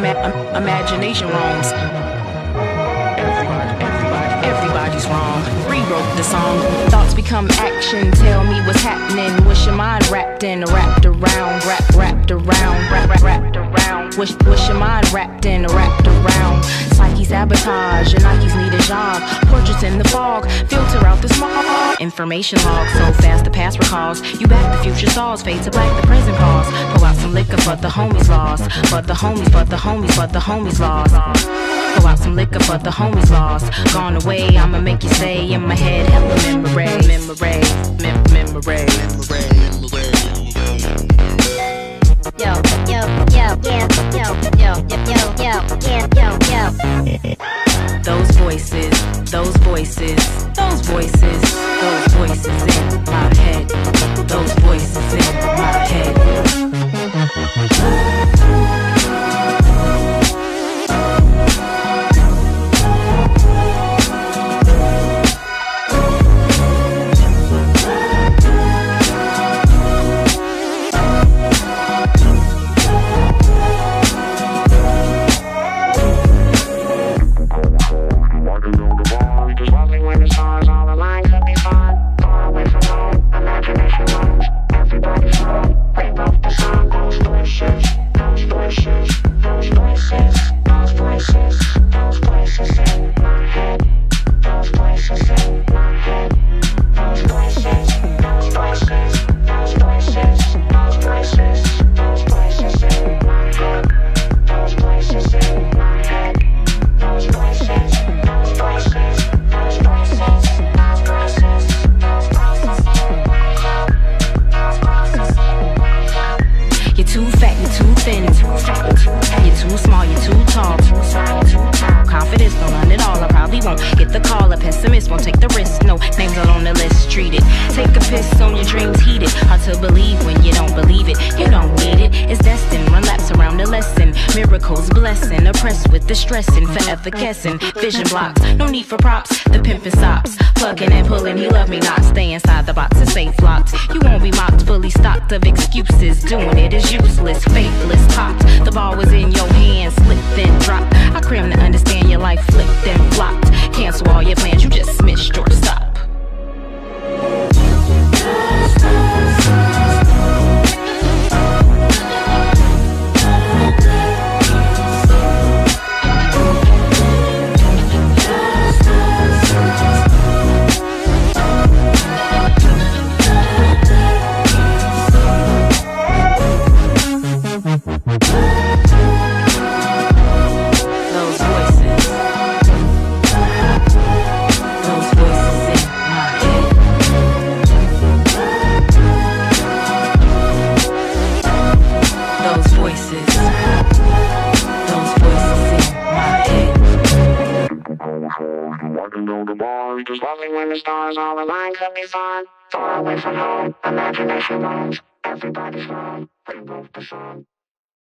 imagination roams. Everybody's wrong. Rewrote the song. Thoughts become action. Tell me what's happening. What's your mind wrapped in? Wrapped around. Wrapped around. Wrapped around. What's your mind wrapped in? Wrapped around. Psyche sabotage. Your Nikes need a job. Portraits in the fog. Filter out the smog. Information log. So fast the past recalls. You back the future stalls. Fade to black the present pause. Pour out some liquor but the homies lost. But the homies lost. Pour out some liquor but the homies lost. Gone away, I'ma make you stay in my head. Hella memory. Those voices in my head. Those voices in my head. Forever guessing, vision blocks, no need for props. The pimpin' stops, plugging and pulling. He love me not. Stay inside the box, it's safe locked. You won't be mocked, fully stocked of excuses. Doing it is useless, faithless. Popped, the ball was in your hands, slipped then dropped. I cram to understand your life flipped and flopped. Cancel all your plans, you just missed your stop. Just loving when the stars all align could be fun. Far away from home, imagination roams. Everybody's wrong, rewrote the song.